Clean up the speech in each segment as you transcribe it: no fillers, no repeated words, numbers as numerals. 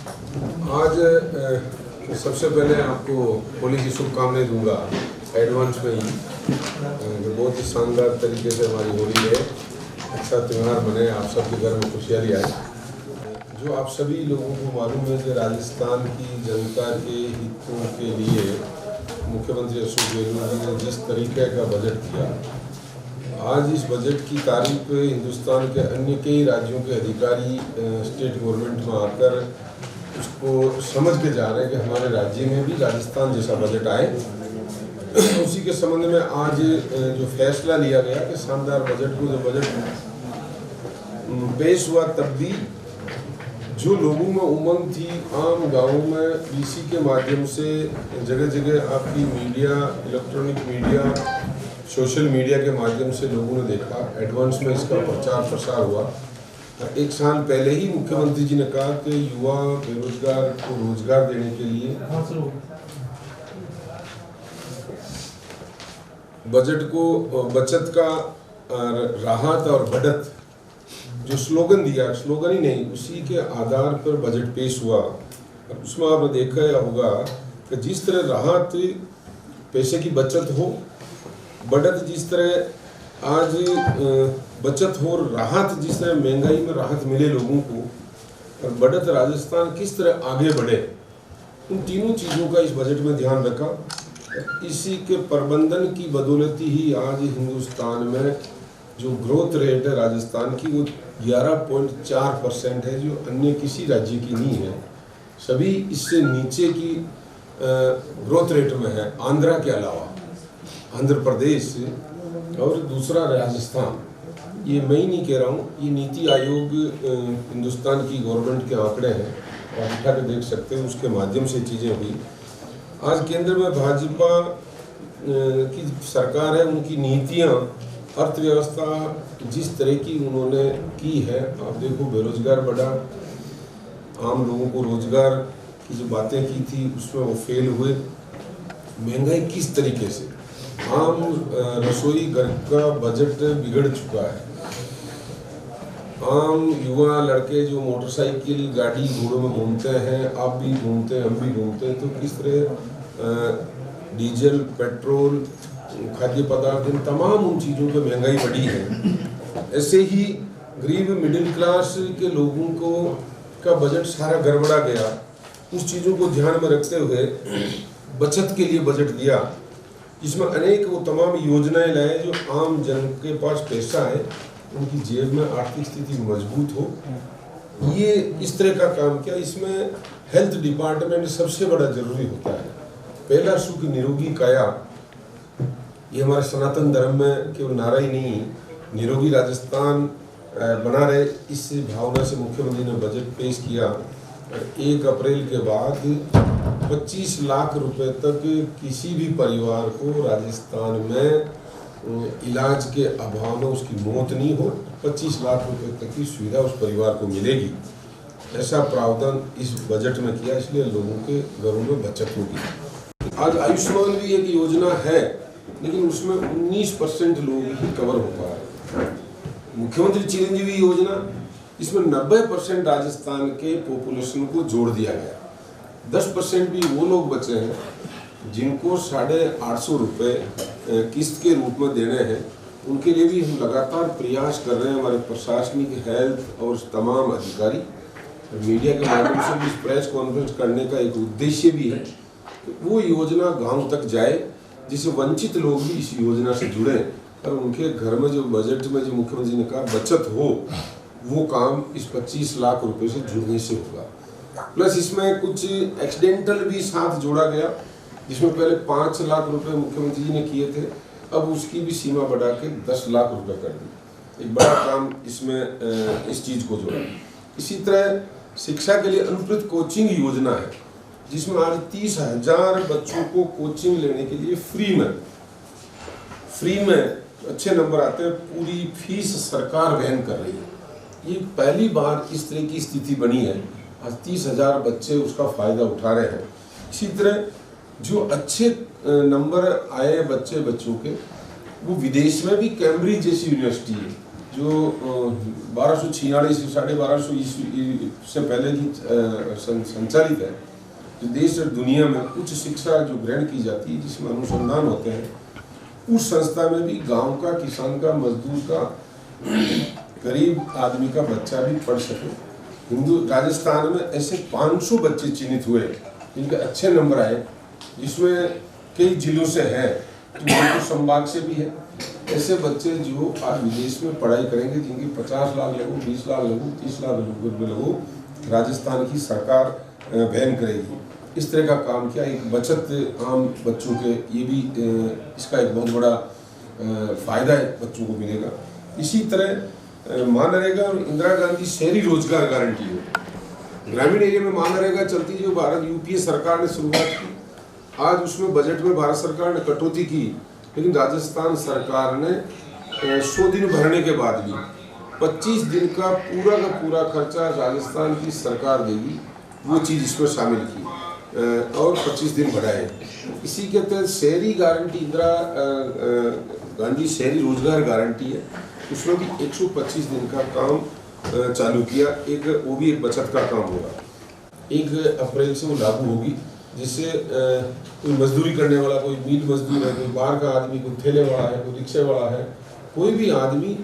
आज सबसे पहले आपको होली की शुभकामनाएं दूंगा एडवांस में ही। बहुत ही शानदार तरीके से हमारी होली है, अच्छा त्यौहार बने, आप सबके घर में खुशहाली आए। जो आप सभी लोगों को मालूम है कि राजस्थान की जनता के हितों के लिए मुख्यमंत्री अशोक गहलोत जी ने जिस तरीके का बजट किया, आज इस बजट की तारीफ हिंदुस्तान के अन्य कई राज्यों के अधिकारी स्टेट गवर्नमेंट में आकर उसको समझ के जा रहे हैं कि हमारे राज्य में भी राजस्थान जैसा बजट आए। उसी के संबंध में आज जो फैसला लिया गया कि शानदार बजट को, जो बजट पेश हुआ, तब भी जो लोगों में उमंग थी, आम गांवों में इसी के माध्यम से जगह जगह आपकी media, electronic media, social media के माध्यम से लोगों ने देखा, एडवांस में इसका प्रचार प्रसार हुआ। एक साल पहले ही मुख्यमंत्री जी ने कहा कि युवा बेरोजगार को रोजगार देने के लिए बजट को बचत का राहत और बढ़त जो स्लोगन दिया, स्लोगन ही नहीं, उसी के आधार पर बजट पेश हुआ। उसमें आपने देखा होगा कि जिस तरह राहत, पैसे की बचत हो, बढ़त जिस तरह आज बचत हो, राहत जिस तरह महंगाई में राहत मिले लोगों को, और बढ़त राजस्थान किस तरह आगे बढ़े, उन तीनों चीज़ों का इस बजट में ध्यान रखा। इसी के प्रबंधन की बदौलती ही आज हिंदुस्तान में जो ग्रोथ रेट है राजस्थान की, वो 11.4% है, जो अन्य किसी राज्य की नहीं है। सभी इससे नीचे की ग्रोथ रेट में है, आंध्रा के अलावा। आंध्र प्रदेश और दूसरा राजस्थान। ये मैं ही नहीं कह रहा हूँ, ये नीति आयोग हिंदुस्तान की गवर्नमेंट के आंकड़े हैं, और उठा के देख सकते हैं, उसके माध्यम से चीज़ें हुई। आज केंद्र में भाजपा की सरकार है, उनकी नीतियाँ, अर्थव्यवस्था जिस तरह की उन्होंने की है, आप देखो, बेरोजगार बढ़ा, आम लोगों को रोजगार की जो बातें की थी उसमें वो फेल हुए। महंगाई किस तरीके से, आम रसोई घर का बजट बिगड़ चुका है। आम युवा लड़के जो मोटरसाइकिल, गाड़ी, घोड़ों में घूमते हैं, आप भी घूमते हैं, हम भी घूमते हैं, तो किस तरह डीजल, पेट्रोल, खाद्य पदार्थ, इन तमाम उन चीज़ों पर महंगाई बढ़ी है। ऐसे ही गरीब मिडिल क्लास के लोगों को का बजट सारा गड़बड़ा गया। उस चीज़ों को ध्यान में रखते हुए बचत के लिए बजट दिया, जिसमें अनेक वो तमाम योजनाएं लाए जो आम जन के पास पैसा है, उनकी जेब में आर्थिक स्थिति मजबूत हो। ये इस तरह का काम किया। इसमें हेल्थ डिपार्टमेंट सबसे बड़ा जरूरी होता है। पहला सुख निरोगी काया, ये हमारे सनातन धर्म में केवल नारा ही नहीं, निरोगी राजस्थान बना रहे, इस भावना से मुख्यमंत्री ने बजट पेश किया। 1 अप्रैल के बाद 25 लाख रुपए तक किसी भी परिवार को राजस्थान में इलाज के अभाव में उसकी मौत नहीं हो, 25 लाख रुपए तक की सुविधा उस परिवार को मिलेगी। ऐसा प्रावधान इस बजट में किया, इसलिए लोगों के घरों में बचत होगी। आज आयुष्मान भी एक योजना है, लेकिन उसमें 19% लोग ही कवर हो पा रहे। मुख्यमंत्री चिरंजीवी योजना, इसमें 90% राजस्थान के पॉपुलेशन को जोड़ दिया गया। 10% भी वो लोग बचे हैं जिनको 850 रुपये किस्त के रूप में देने हैं। उनके लिए भी हम लगातार प्रयास कर रहे हैं। हमारे प्रशासनिक, हेल्थ और तमाम अधिकारी, मीडिया के माध्यम से भी इस प्रेस कॉन्फ्रेंस करने का एक उद्देश्य भी है कि वो योजना गांव तक जाए, जिससे वंचित लोग भी इस योजना से जुड़े, और उनके घर में जो बजट में जो मुख्यमंत्री ने कहा बचत हो, वो काम इस 25 लाख रुपए से जुड़ने से होगा। प्लस इसमें कुछ एक्सीडेंटल भी साथ जोड़ा गया, जिसमें पहले 5 लाख रुपए मुख्यमंत्री जी ने किए थे, अब उसकी भी सीमा बढ़ा के 10 लाख रुपए कर दी। एक बड़ा काम इसमें इस चीज़ को जोड़ा। इसी तरह शिक्षा के लिए अनुकृत कोचिंग योजना है, जिसमें आज 30,000 बच्चों को कोचिंग लेने के लिए फ्री में अच्छे नंबर आते हैं, पूरी फीस सरकार वहन कर रही है। ये पहली बार इस तरह की स्थिति बनी है। आज 30,000 बच्चे उसका फ़ायदा उठा रहे हैं। इसी तरह जो अच्छे नंबर आए बच्चों के, वो विदेश में भी कैम्ब्रिज जैसी यूनिवर्सिटी है, जो 1246 1250 ईस्वी से पहले की संचालित है, जो देश और दुनिया में उच्च शिक्षा जो ग्रहण की जाती है, जिसमें अनुसंधान होते हैं, उस संस्था में भी गांव का, किसान का, मजदूर का, गरीब आदमी का बच्चा भी पढ़ सके। राजस्थान में ऐसे 500 बच्चे चिन्हित हुए जिनके अच्छे नंबर आए, जिसमें कई जिलों से है, तो जयपुर संभाग से भी है। ऐसे बच्चे जो आज विदेश में पढ़ाई करेंगे, जिनकी 50 लाख लगो, 20 लाख लगो, 30 लाख रुपये लगो, राजस्थान की सरकार वहन करेगी। इस तरह का काम किया। एक बचत आम बच्चों के, ये भी इसका एक बहुत बड़ा फायदा है, बच्चों को मिलेगा। इसी तरह मनरेगा और इंदिरा गांधी शहरी रोजगार गारंटी हो, ग्रामीण एरिया में मनरेगा चलती, जो भारत यूपीए सरकार ने शुरुआत की। आज उसमें बजट में भारत सरकार ने कटौती की, लेकिन राजस्थान सरकार ने 100 दिन भरने के बाद भी 25 दिन का पूरा खर्चा राजस्थान की सरकार देगी, वो चीज़ इसमें शामिल की और 25 दिन बढ़ाए। इसी के तहत शहरी गारंटी, इंदिरा गांधी शहरी रोजगार गारंटी है, उसमें भी 125 दिन का काम चालू किया। वो भी एक बचत का काम होगा। 1 अप्रैल से वो लागू होगी, जिससे कोई मजदूरी करने वाला, कोई मील मजदूर है, कोई बाहर का आदमी, कोई ठेले वाला है, कोई रिक्शे वाला है, कोई भी आदमी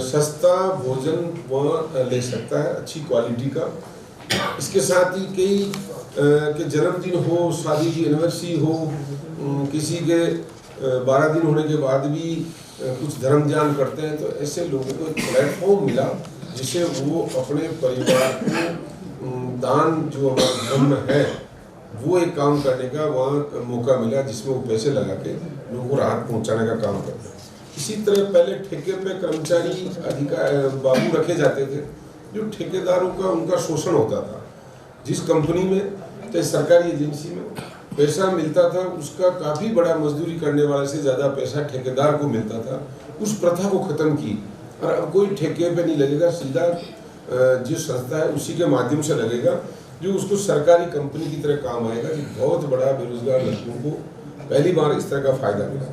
सस्ता भोजन वहाँ ले सकता है, अच्छी क्वालिटी का। इसके साथ ही कई के जन्मदिन हो, शादी की एनिवर्सरी हो, किसी के 12 दिन होने के बाद भी कुछ धर्म ध्यान करते हैं, तो ऐसे लोगों को एक प्लेटफॉर्म मिला, जिससे वो अपने परिवार को दान, जो हमारा धर्म है, वो एक काम करने का वहाँ मौका मिला, जिसमें वो पैसे लगा के लोगों को राहत पहुँचाने का काम करते हैं। इसी तरह पहले ठेके पे कर्मचारी बाबू रखे जाते थे, जो ठेकेदारों का उनका शोषण होता था। जिस कंपनी में, चाहे सरकारी एजेंसी में पैसा मिलता था, उसका काफ़ी बड़ा मजदूरी करने वाले से ज़्यादा पैसा ठेकेदार को मिलता था। उस प्रथा को ख़त्म की, और अब कोई ठेके पे नहीं लगेगा, सीधा जो संस्था है उसी के माध्यम से लगेगा, जो उसको सरकारी कंपनी की तरह काम आएगा। कि बहुत बड़ा बेरोजगार लड़कों को पहली बार इस तरह का फायदा मिला।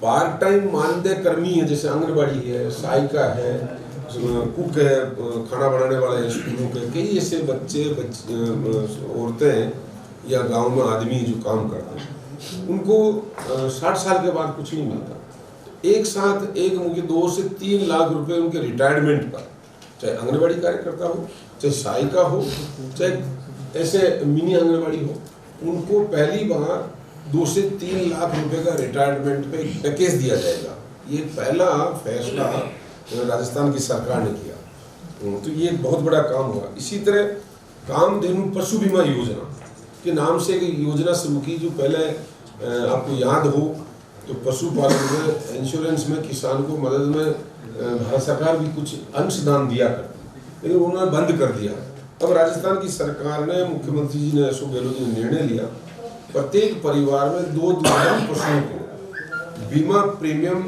पार्ट टाइम मानदेय कर्मी है, जैसे आंगनबाड़ी है, सहायिका है, कुक है, खाना बनाने वाले हैं स्कूलों के, कई ऐसे बच्चे औरतें या गांव में आदमी जो काम करते हैं, उनको 60 साल के बाद कुछ नहीं मिलता। एक साथ एक मुझे 2 से 3 लाख रुपए उनके रिटायरमेंट पर, चाहे आंगनबाड़ी कार्यकर्ता हो, चाहे सहायिका हो, चाहे ऐसे मिनी आंगनबाड़ी हो, उनको पहली बार 2 से 3 लाख रुपए का रिटायरमेंट पे पैकेज दिया जाएगा। ये पहला फैसला राजस्थान की सरकार ने किया, तो ये एक बहुत बड़ा काम हुआ। इसी तरह कामधेनु पशु बीमा योजना के नाम से एक योजना शुरू की, जो पहले आपको याद हो तो पशुपालन में, इंश्योरेंस में किसान को मदद में भारत सरकार भी कुछ अंशदान दिया करती, लेकिन उन्होंने बंद कर दिया। अब राजस्थान की सरकार ने, मुख्यमंत्री जी ने, अशोक गहलोत जी ने निर्णय लिया, प्रत्येक परिवार में 2 दुधारू पशुओं को बीमा प्रीमियम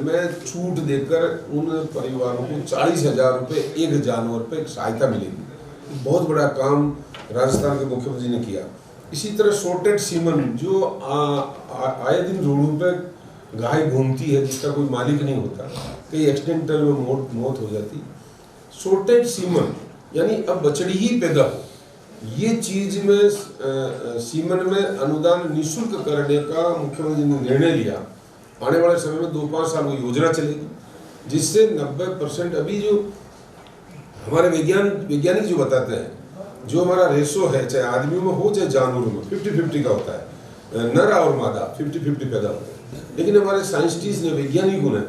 में छूट देकर उन परिवारों को 40,000 रुपये एक जानवर पे सहायता मिलेगी। बहुत बड़ा काम राजस्थान के मुख्यमंत्री ने किया। इसी तरह शॉर्टेड सीमन, जो आए दिन रोडों पर गाय घूमती है, जिसका कोई मालिक नहीं होता, कई एक्सीडेंटल में मौत हो जाती। शॉर्टेज सीमन यानी अब बछड़ी ही पैदा हो, ये चीज में सीमन में अनुदान निःशुल्क करने का मुख्यमंत्री ने निर्णय लिया। आने वाले समय में 2-5 साल वो योजना चलेगी, जिससे 90% अभी जो हमारे वैज्ञानिक जो बताते हैं, जो हमारा रेशो है, चाहे आदमियों में हो चाहे जानवरों में, 50-50 का होता है, नर और मादा 50-50 पैदा होते हैं। लेकिन हमारे साइंटिस्ट ने, वैज्ञानिकों ने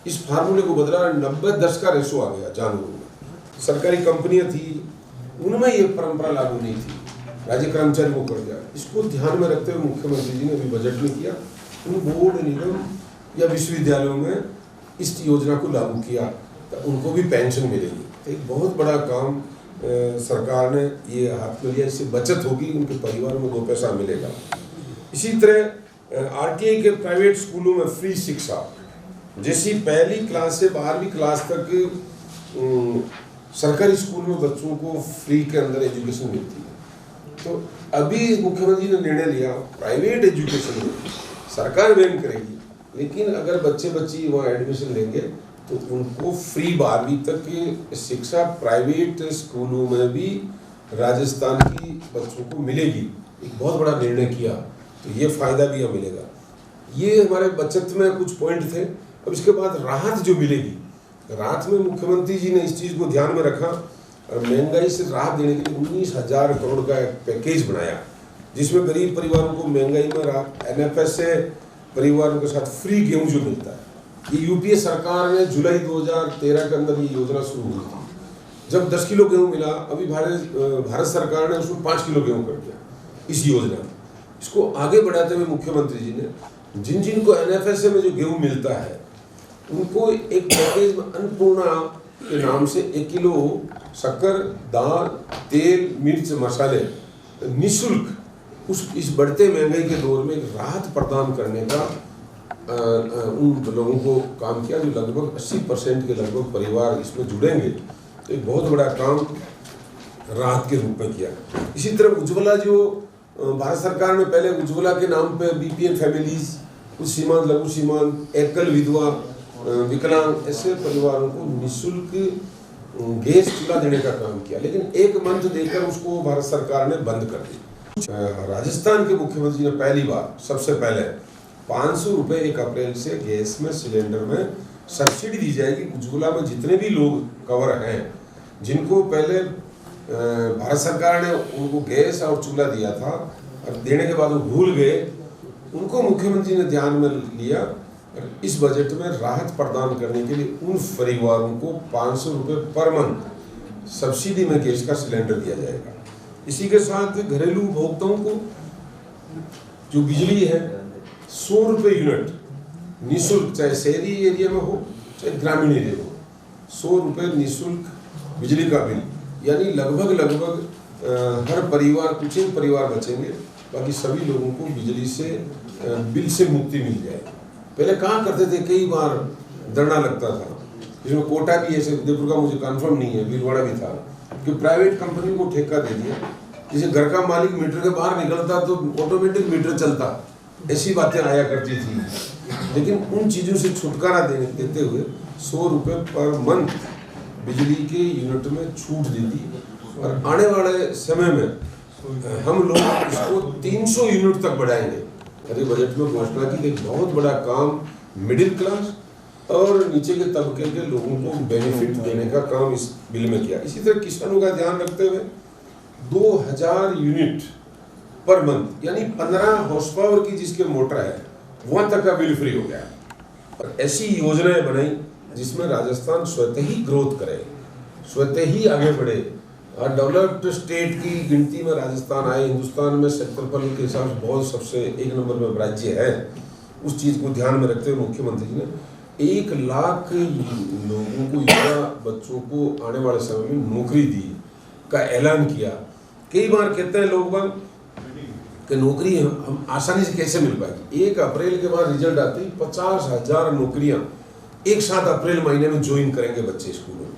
इस फार्मूले को बदला, 90-10 का रेशो आ गया जानवरों में। सरकारी कंपनियां थी, उनमें ये परंपरा लागू नहीं थी, राज्य कर्मचारी को कर दिया। इसको ध्यान में रखते हुए मुख्यमंत्री जी ने अभी बजट में किया, उन बोर्ड, निगम या विश्वविद्यालयों में इस योजना को लागू किया, तो उनको भी पेंशन मिलेगी। तो एक बहुत बड़ा काम सरकार ने ये हाथ में लिया, इससे बचत होगी, उनके परिवार में 2 पैसा मिलेगा। इसी तरह आरटीआई के प्राइवेट स्कूलों में फ्री शिक्षा, जैसी 1ली क्लास से 12वीं क्लास तक सरकारी स्कूल में बच्चों को फ्री के अंदर एजुकेशन मिलती है। तो अभी मुख्यमंत्री ने निर्णय लिया, प्राइवेट एजुकेशन में सरकार बैन करेगी, लेकिन अगर बच्चे बच्ची वहाँ एडमिशन लेंगे तो उनको फ्री 12वीं तक की शिक्षा प्राइवेट स्कूलों में भी राजस्थान की बच्चों को मिलेगी। एक बहुत बड़ा निर्णय किया, तो ये फ़ायदा भी हमें मिलेगा। ये हमारे बचत में कुछ पॉइंट थे। अब इसके बाद राहत जो मिलेगी, राहत में मुख्यमंत्री जी ने इस चीज़ को ध्यान में रखा और महंगाई से राहत देने के लिए 19,000 करोड़ का एक पैकेज बनाया, जिसमें गरीब परिवारों को महंगाई में राहत, NFS से परिवारों के साथ फ्री गेहूँ जो मिलता है। ये यूपीए सरकार ने जुलाई 2013 के अंदर ये योजना शुरू हुई थी, जब 10 किलो गेहूँ मिला। अभी भारत सरकार ने उसमें 5 किलो गेहूँ कर दिया इस योजना। इसको आगे बढ़ाते हुए मुख्यमंत्री जी ने जिन जिन को NFS में जो गेहूँ मिलता है उनको एक पैकेज में अन्नपूर्णा के नाम से 1 किलो शक्कर, दाल, तेल, मिर्च, मसाले निःशुल्क इस बढ़ते महंगाई के दौर में एक राहत प्रदान करने का उन लोगों को काम किया, जो लगभग 80% के लगभग परिवार इसमें जुड़ेंगे। तो एक बहुत बड़ा काम राहत के रूप में किया। इसी तरह उज्ज्वला, जो भारत सरकार ने पहले उज्ज्वला के नाम पे BPL फैमिलीज, कुछ सीमांत, लघु सीमांत, एकल विधवा, विकलांग, ऐसे परिवारों को निःशुल्क गैस चूल्हा देने का काम किया, लेकिन 1 मंथ देकर उसको भारत सरकार ने बंद कर दिया। राजस्थान के मुख्यमंत्री ने पहली बार, सबसे पहले 500 रुपये 1 अप्रैल से गैस में, सिलेंडर में सब्सिडी दी जाएगी। उज्ज्वला में जितने भी लोग कवर हैं, जिनको पहले भारत सरकार ने उनको गैस और चूल्हा दिया था और देने के बाद वो भूल गए, उनको मुख्यमंत्री ने ध्यान में लिया और इस बजट में राहत प्रदान करने के लिए उन परिवारों को 500 रुपये पर मंथ सब्सिडी में गैस का सिलेंडर दिया जाएगा। इसी के साथ घरेलू उपभोक्ताओं को जो बिजली है 100 रुपये यूनिट निःशुल्क, चाहे शहरी एरिया में हो चाहे ग्रामीण एरिया में हो, 100 रुपये निःशुल्क बिजली का बिल, यानी लगभग हर परिवार, कुछ ही परिवार बचेंगे, बाकी सभी लोगों को बिजली से बिल से मुक्ति मिल जाएगी। पहले कहाँ करते थे, कई बार धरना लगता था, जिसमें कोटा भी ऐसे, उदयपुर का मुझे कंफर्म नहीं है, भीलवाड़ा भी था, कि प्राइवेट कंपनी को ठेका दे दिया। जैसे घर का मालिक मीटर के बाहर निकलता तो ऑटोमेटिक मीटर चलता, ऐसी बातें आया करती थी। लेकिन उन चीज़ों से छुटकारा देते हुए 100 रुपये पर मंथ बिजली के यूनिट में छूट दे दी और आने वाले समय में हम लोग इसको 300 यूनिट तक बढ़ाएंगे। अरे बजट में घोषणा की, एक बहुत बड़ा काम मिडिल क्लास और नीचे के तबके के लोगों को बेनिफिट देने का काम इस बिल में किया। इसी तरह किसानों का ध्यान रखते हुए 2000 यूनिट पर मंथ, यानी 15 हॉर्स पावर की जिसके मोटर है वहाँ तक का बिल फ्री हो गया। और ऐसी योजनाएं बनाई जिसमें राजस्थान स्वतः ही ग्रोथ करे, स्वतः ही आगे बढ़े और डेवलप्ड स्टेट की गिनती में राजस्थान आए। हिंदुस्तान में क्षेत्रफल के हिसाब से बहुत सबसे 1 नंबर में राज्य है। उस चीज़ को ध्यान में रखते हुए मुख्यमंत्री जी ने 1 लाख लोगों को, युवा बच्चों को आने वाले समय में नौकरी दी का ऐलान किया। कई बार कहते हैं लोग बाग कि नौकरी हम आसानी से कैसे मिल पाएगी। 1 अप्रैल के बाद रिजल्ट आते ही 50,000 नौकरियाँ एक साथ अप्रैल महीने में ज्वाइन करेंगे बच्चे स्कूलों में।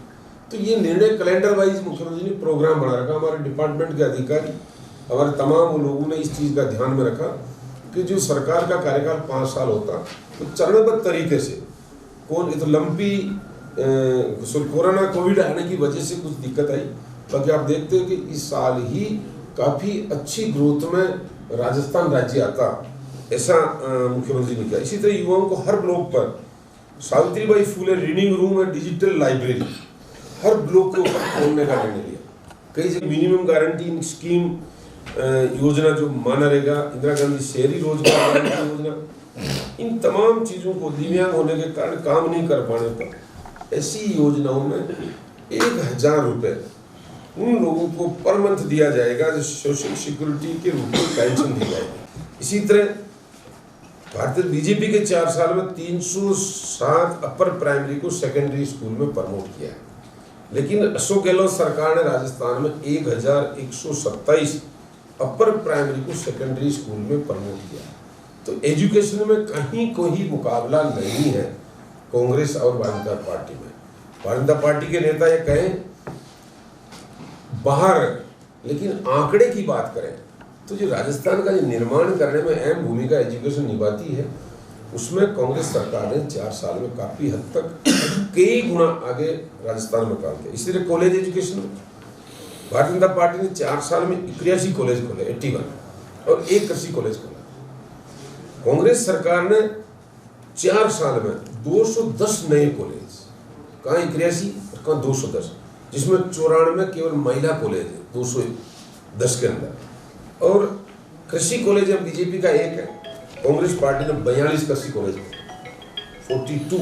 तो ये निर्णय कैलेंडर वाइज मुख्यमंत्री ने प्रोग्राम बना रखा। हमारे डिपार्टमेंट के अधिकारी, हमारे तमाम लोगों ने इस चीज़ का ध्यान में रखा कि जो सरकार का कार्यकाल 5 साल होता तो चरणबद्ध तरीके से, कौन ये तो लंपी कोरोना कोविड आने की वजह से कुछ दिक्कत आई, बाकी आप देखते हैं कि इस साल ही काफ़ी अच्छी ग्रोथ में राजस्थान राज्य आता, ऐसा मुख्यमंत्री ने किया। इसी तरह युवाओं को हर ब्लॉक पर सावित्रीबाई फुले रीडिंग रूम और डिजिटल लाइब्रेरी हर ब्लॉक के ऊपर खोलने का निर्णय लिया। कई जगह मिनिमम गारंटी स्कीम योजना जो माना रहेगा, इंदिरा गांधी शहरी रोजगार गारंटी योजना, इन तमाम चीज़ों को दिव्यांग होने के कारण काम नहीं कर पाने पर ऐसी योजनाओं में 1000 रुपये उन लोगों को पर मंथ दिया जाएगा जो सोशल सिक्योरिटी के रूप में पेंशन दी जाएगी। इसी तरह भारतीय बीजेपी के 4 साल में 307 अपर प्राइमरी को सेकेंडरी स्कूल में प्रमोट किया है, लेकिन अशोक गहलोत सरकार ने राजस्थान में 1127 अपर प्राइमरी को सेकेंडरी स्कूल में प्रमोट किया। तो एजुकेशन में कहीं कोई मुकाबला नहीं है कांग्रेस और भारतीय जनता पार्टी में। भारतीय जनता पार्टी के नेता ये कहें बाहर, लेकिन आंकड़े की बात करें तो जो राजस्थान का जो निर्माण करने में अहम भूमिका एजुकेशन निभाती है, उसमें कांग्रेस सरकार ने 4 साल में काफी हद तक कई गुना आगे राजस्थान में काम किया। इसीलिए कॉलेज एजुकेशन में भारतीय जनता पार्टी ने 4 साल में 81 कॉलेज खोले, 81, और 1 कृषि कॉलेज खोला। कांग्रेस सरकार ने 4 साल में 210 नए कॉलेज, कहाँ 81 और कहाँ 210, जिसमें 94 केवल महिला कॉलेज है 210 के अंदर, और कृषि कॉलेज अब बीजेपी का 1 है, कांग्रेस पार्टी ने 42 कृषि कॉलेज 42,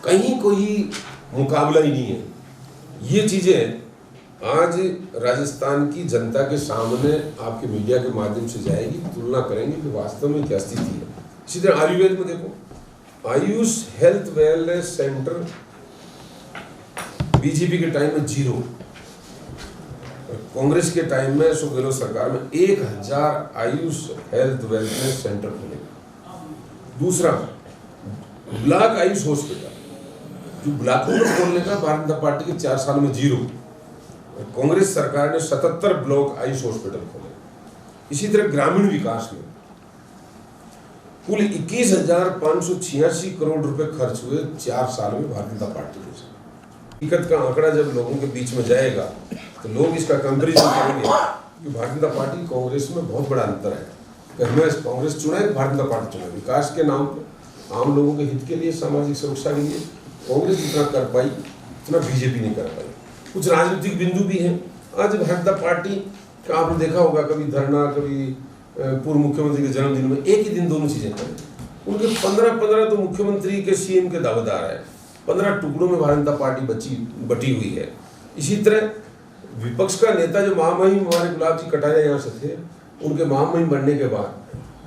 कहीं कोई मुकाबला ही नहीं है। ये चीजें आज राजस्थान की जनता के सामने आपके मीडिया के माध्यम से जाएगी, तुलना करेंगे कि वास्तव में क्या स्थिति है। इसी तरह आयुर्वेद में देखो, Ayush health wellness centre BJP के टाइम में 0, कांग्रेस के टाइम में अशोक गहलोत सरकार में 1000 आयुष हेल्थ वेलनेस सेंटर खोले। दूसरा, ब्लॉक आयुष हॉस्पिटल, जो ब्लॉकों में खोलने का भारतीय जनता पार्टी के 4 साल में 0, कांग्रेस सरकार ने 77 ब्लॉक आयुष हॉस्पिटल खोले। इसी तरह ग्रामीण विकास में कुल 21,586 करोड़ रुपए खर्च हुए 4 साल में भारतीय जनता पार्टी के। हकीकत का आंकड़ा जब लोगों के बीच में जाएगा तो लोग इसका कंपैरिजन करेंगे कि भारतीय जनता पार्टी कांग्रेस में बहुत बड़ा अंतर है कि हमें कांग्रेस चुना है, भारतीय जनता पार्टी चुना। विकास के नाम पर, आम लोगों के हित के लिए, सामाजिक सुरक्षा के लिए कांग्रेस जितना कर पाई उतना बीजेपी नहीं कर पाई। कुछ राजनीतिक बिंदु भी हैं। आज भारतीय जनता पार्टी का आपने देखा होगा, कभी धरना, कभी पूर्व मुख्यमंत्री के जन्मदिन में एक ही दिन दोनों चीजें करें। उनके 15 तो मुख्यमंत्री के सीएम के दावेदार है, 15 टुकड़ों में भारतीय जनता पार्टी बटी हुई है। इसी तरह विपक्ष का नेता जो महामहिम हमारे गुलाब जी कटारिया यहाँ से थे, उनके महामहिम बनने के बाद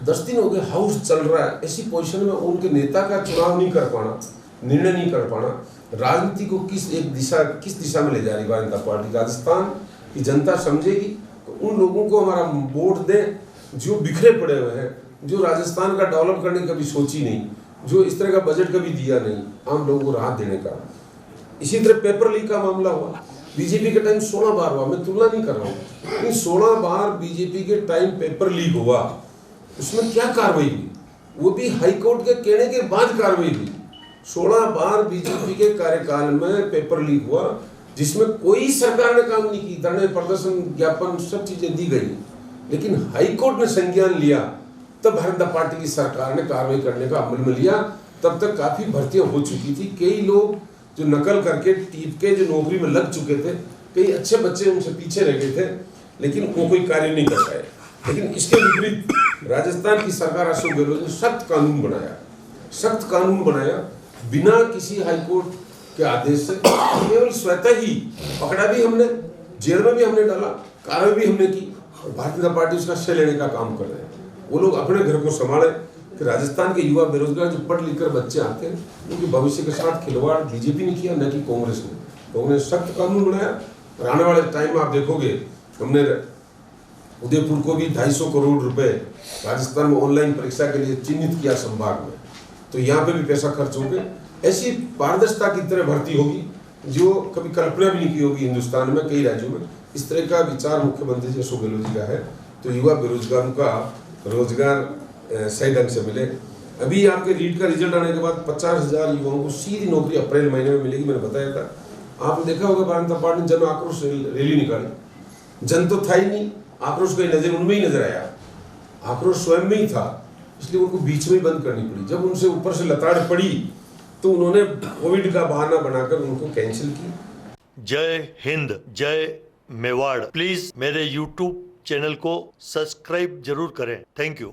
10 दिन हो गए हाउस चल रहा है, ऐसी पोजीशन में उनके नेता का चुनाव नहीं कर पाना, निर्णय नहीं कर पाना, राजनीति को किस दिशा में ले जा रही भारतीय जनता पार्टी। राजस्थान की जनता समझेगी तो उन लोगों को हमारा वोट दें जो बिखरे पड़े हुए हैं, जो राजस्थान का डेवलप करने की कभी सोची नहीं, जो इस तरह का बजट कभी दिया नहीं, आम लोगों को राहत देने का। इसी तरह पेपर लीक का मामला हुआ, बीजेपी के टाइम 16 बार हुआ, मैं तुलना नहीं कर रहा हूँ, लेकिन 16 बार बीजेपी के टाइम पेपर लीक हुआ, उसमें क्या कार्रवाई हुई, वो भी हाईकोर्ट के कहने के बाद कार्रवाई हुई। 16 बार बीजेपी के कार्यकाल में पेपर लीक हुआ, जिसमें कोई सरकार ने काम नहीं की, धरने, प्रदर्शन, ज्ञापन, सब चीजें दी गई, लेकिन हाईकोर्ट ने संज्ञान लिया, तब भारतीय जनता पार्टी की सरकार ने कार्रवाई करने का अमल में लिया। तब तक काफी भर्तियां हो चुकी थी, कई लोग जो नकल करके टीप के जो नौकरी में लग चुके थे, कई अच्छे बच्चे उनसे पीछे रह गए थे, लेकिन वो कोई कार्य नहीं कर पाए। लेकिन इसके विपरीत राजस्थान की सरकार अशोक गहलोत ने सख्त कानून बनाया, बिना किसी हाईकोर्ट के आदेश से, केवल स्वतः ही पकड़ा भी हमने, जेल में भी हमने डाला, कार्रवाई भी हमने की, और भारतीय जनता पार्टी उसका श्रेय लेने का काम कर रहे हैं। वो लोग अपने घर को संभाले कि राजस्थान के युवा बेरोजगार जो पढ़ लिख कर बच्चे आते हैं, उनके भविष्य के साथ खिलवाड़ बीजेपी ने किया, न कि कांग्रेस ने। कांग्रेस सख्त कानून बनाया, और आने वाले टाइम में आप देखोगे, हमने उदयपुर को भी 250 करोड़ रुपए राजस्थान में ऑनलाइन परीक्षा के लिए चिन्हित किया संभाग में, तो यहाँ पे भी पैसा खर्च होंगे। ऐसी पारदर्शिता की तरह भर्ती होगी जो कभी कल्पना भी नहीं की होगी हिंदुस्तान में, कई राज्यों में। इस तरह का विचार मुख्यमंत्री जी अशोक गहलोत जी का है, तो युवा बेरोजगारों का रोजगार सही ढंग से मिले। अभी आपके रीट का रिजल्ट आने के बाद 50,000 युवाओं को सीधी नौकरी अप्रैल महीने में मिलेगी, मैंने बताया था। आपने देखा होगा भारतीय जनता पार्टी ने जन आक्रोश रैली निकाली, जन तो था ही नहीं, आक्रोश का नजर उनमें ही नजर आया, आक्रोश स्वयं में ही था, इसलिए उनको बीच में ही बंद करनी पड़ी। जब उनसे ऊपर से लताड़ पड़ी तो उन्होंने कोविड का बहाना बनाकर उनको कैंसिल की। जय हिंद, जय मेवाड़। प्लीज मेरे YouTube चैनल को सब्सक्राइब जरूर करें। Thank you.